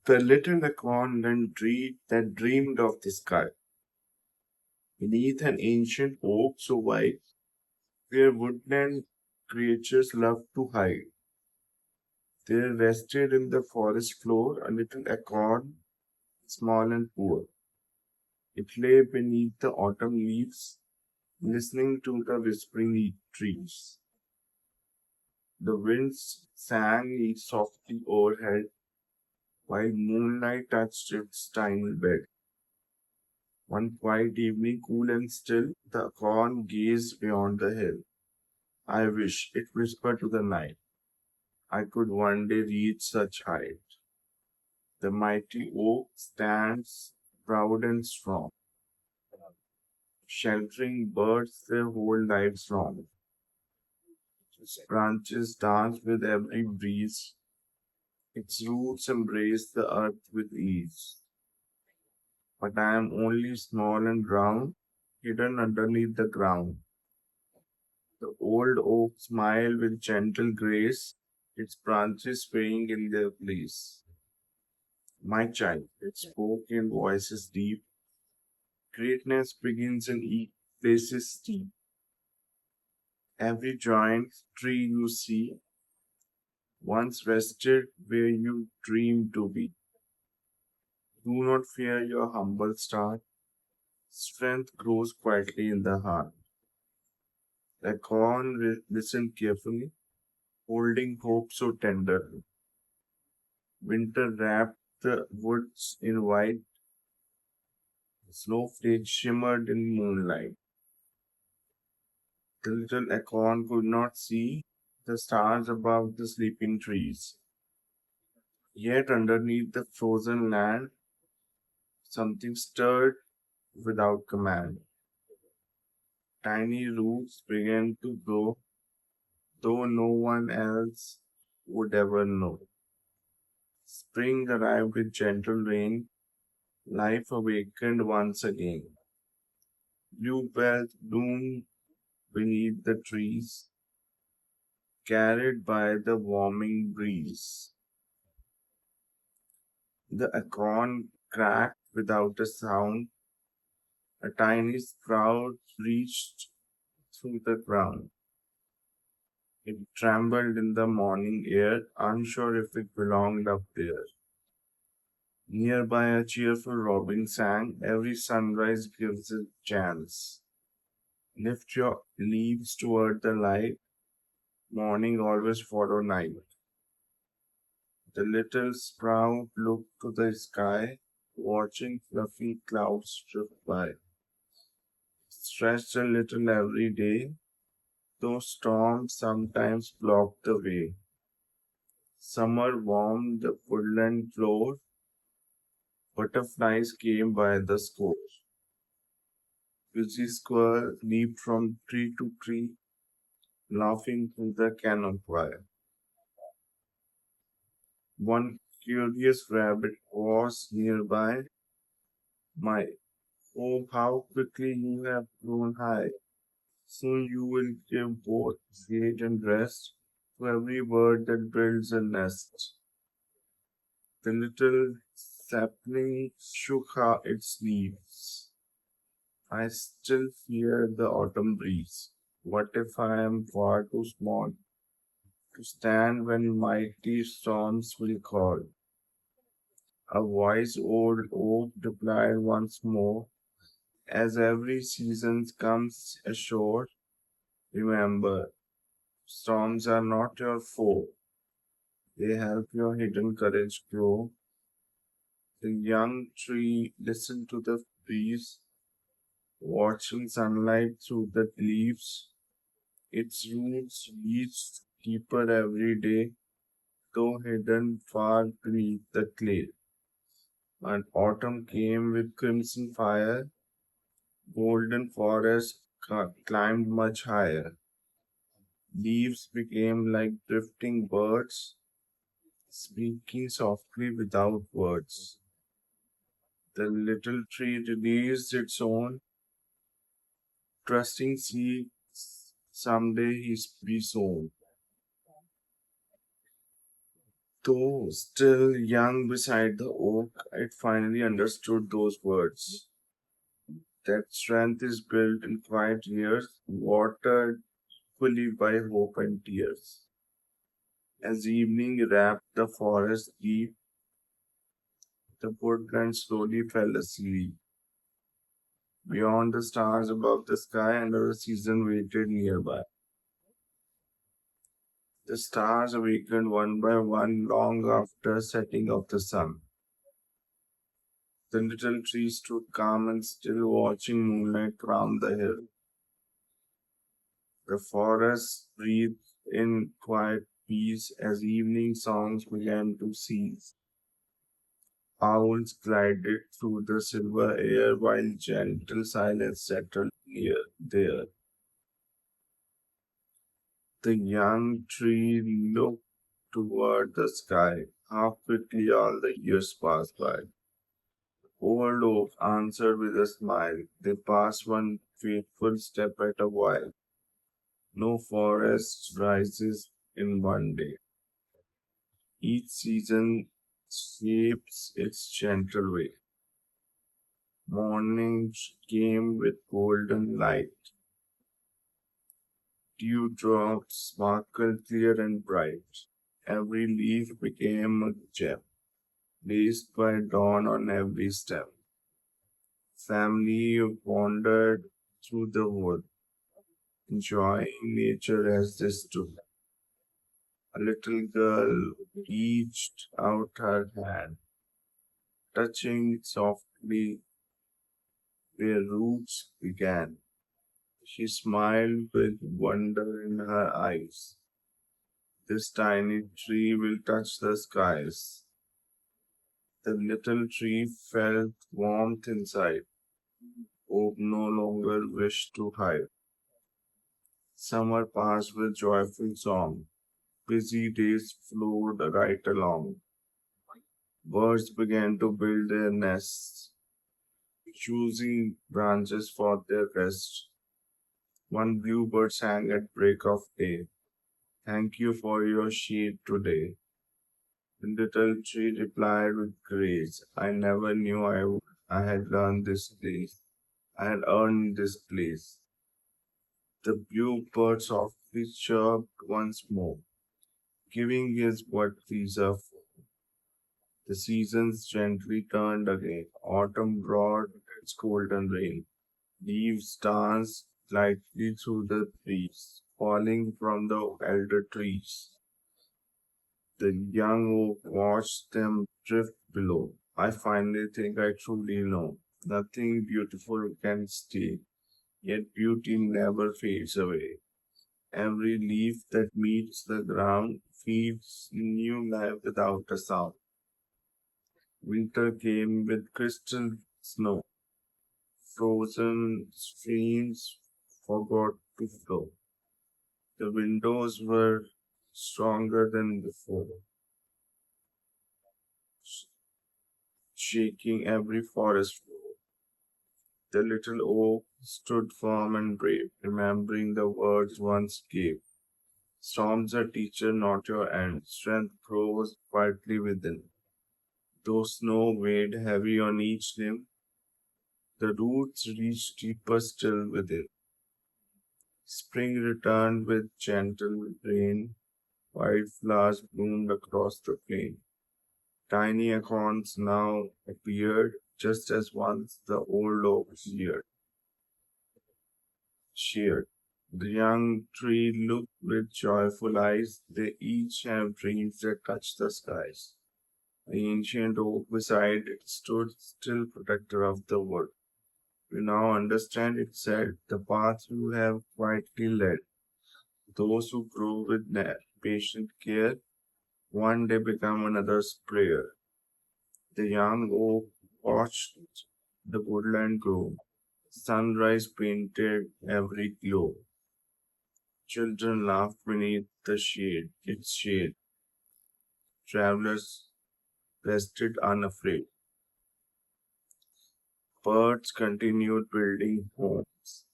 The little acorn that dreamed of the sky, beneath an ancient oak so white, where woodland creatures loved to hide. There rested in the forest floor a little acorn, small and poor. It lay beneath the autumn leaves, listening to the whispering trees. The winds sang softly overhead, while moonlight touched its tiny bed. One quiet evening, cool and still, the acorn gazed beyond the hill. I wish, it whispered to the night, I could one day reach such height. The mighty oak stands proud and strong, sheltering birds their whole lives long. Its branches dance with every breeze, its roots embrace the earth with ease. But I am only small and round, hidden underneath the ground. The old oak smiled with gentle grace, its branches swaying in their place. My child, it spoke in voices deep. Greatness begins in places steep. Every giant tree you see once rested where you dreamed to be. Do not fear your humble start. Strength grows quietly in the heart. The corn listened carefully, holding hope so tender. Winter wrapped the woods in white, snowflakes shimmered in moonlight. The little acorn could not see the stars above the sleeping trees. Yet underneath the frozen land, something stirred without command. Tiny roots began to grow, though no one else would ever know. Spring arrived with gentle rain, life awakened once again. Bluebells bloomed beneath the trees, carried by the warming breeze. The acorn cracked without a sound. A tiny sprout reached through the ground. It trembled in the morning air, unsure if it belonged up there. Nearby, a cheerful robin sang, every sunrise gives a chance. Lift your leaves toward the light, morning always follow night. The little sprout looked to the sky, watching fluffy clouds drift by. Stretched a little every day, though storms sometimes blocked the way. Summer warmed the woodland floor, butterflies came by the score. Busy squirrel leaped from tree to tree, laughing through the canopy. One curious rabbit was nearby. My, oh, how quickly you have grown high. Soon you will give both shade and rest to every bird that builds a nest. The little sapling shook its leaves. I still fear the autumn breeze. What if I am far too small to stand when mighty storms will call? A wise old oak replied once more, as every season comes ashore, remember, storms are not your foe. They help your hidden courage grow. The young tree listened to the breeze, watching sunlight through the leaves. Its roots reached deeper every day, though hidden far beneath the clay. And autumn came with crimson fire, golden forest climbed much higher. Leaves became like drifting birds, speaking softly without words. The little tree released its own, trusting seeds someday be sown. Though still young beside the oak, I finally understood those words. That strength is built in quiet years, watered fully by hope and tears. As evening wrapped the forest deep, the woodland slowly fell asleep. Beyond the stars above the sky, another season waited nearby. The stars awakened one by one long after setting of the sun. The little tree stood calm and still watching moonlight round the hill. The forest breathed in quiet peace as evening songs began to cease. Owls glided through the silver air while gentle silence settled near there. The young tree looked toward the sky. How quickly all the years passed by. Old Oak answered with a smile. They passed one faithful step at a while. No forest rises in one day. Each season shapes its gentle way. Morning came with golden light. Dewdrops sparkled clear and bright. Every leaf became a gem, blazed by dawn on every stem. Family wandered through the wood, enjoying nature as they stood. A little girl reached out her hand, touching softly where roots began. She smiled with wonder in her eyes. This tiny tree will touch the skies. The little tree felt warmth inside. Hope no longer wished to hide. Summer passed with joyful song. Busy days flowed right along. Birds began to build their nests, choosing branches for their rest. One bluebird sang at break of day. Thank you for your shade today. The little tree replied with grace. I never knew I had learned this place. I had earned this place. The bluebird softly chirped once more, giving his what deserved. The seasons gently turned again. Autumn brought its golden rain. Leaves danced lightly through the trees, falling from the elder trees. The young oak watched them drift below. I finally think I truly know. Nothing beautiful can stay, yet beauty never fades away. Every leaf that meets the ground feeds new life without a sound. Winter came with crystal snow. Frozen streams forgot to flow. The windows were stronger than before, shaking every forest floor. The little oak stood firm and brave, remembering the words once gave. Storms are teacher, not your end. Strength grows quietly within. Though snow weighed heavy on each limb, the roots reached deeper still within. Spring returned with gentle rain. Wildflowers bloomed across the plain. Tiny acorns now appeared just as once the old oak cheered. The young tree looked with joyful eyes. They each have dreams that touch the skies. The ancient oak beside it stood still protector of the wood. We now understand, it said, the path you have quietly led. Those who grow with patient care one day become another's prayer. The young oak watched the woodland grow. Sunrise painted every glow. Children laughed beneath its shade. Travelers rested unafraid. Birds continued building homes.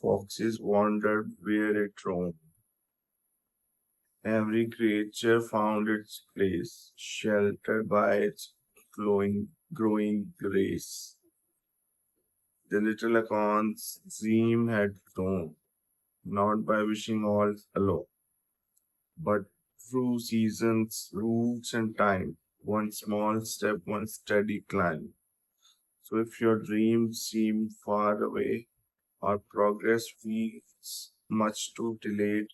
Foxes wandered where it roamed. Every creature found its place, sheltered by its growing grace. The little acorn's dream had grown, not by wishing all alone, but through seasons, roots, and time. One small step, one steady climb. So if your dreams seem far away or progress feels much too delayed,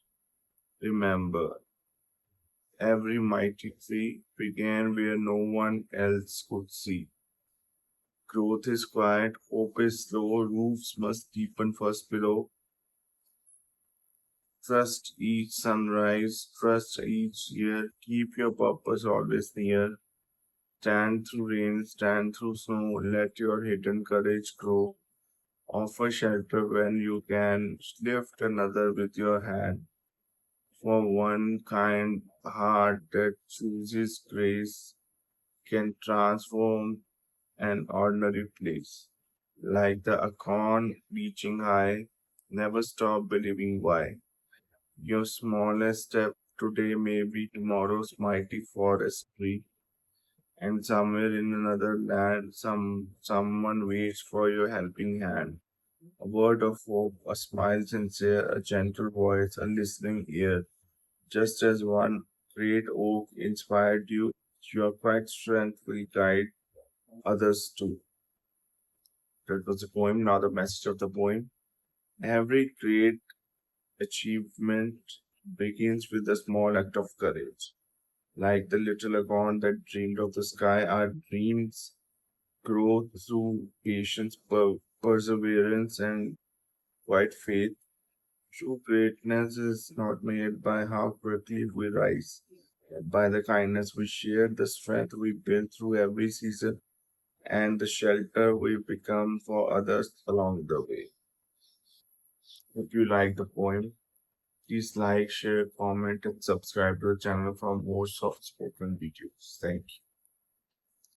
remember, every mighty tree began where no one else could see. Growth is quiet, hope is slow, roofs must deepen first below. Trust each sunrise, trust each year, keep your purpose always near. Stand through rain, stand through snow, let your hidden courage grow. Offer shelter when you can, lift another with your hand. For one kind heart that chooses grace can transform an ordinary place. Like the acorn reaching high, never stop believing why. Your smallest step today may be tomorrow's mighty forest tree, and somewhere in another land, someone waits for your helping hand. A word of hope, a smile sincere, a gentle voice, a listening ear. Just as one great oak inspired you, your quiet strength will guide others too. That was the poem. Now the message of the poem. Every great achievement begins with a small act of courage. Like the little acorn that dreamed of the sky, our dreams grow through patience, perseverance, and quiet faith. True greatness is not made by how quickly we rise, but by the kindness we share, the strength we build through every season, and the shelter we become for others along the way. If you like the poem, please like, share, comment, and subscribe to the channel for more soft spoken videos. Thank you.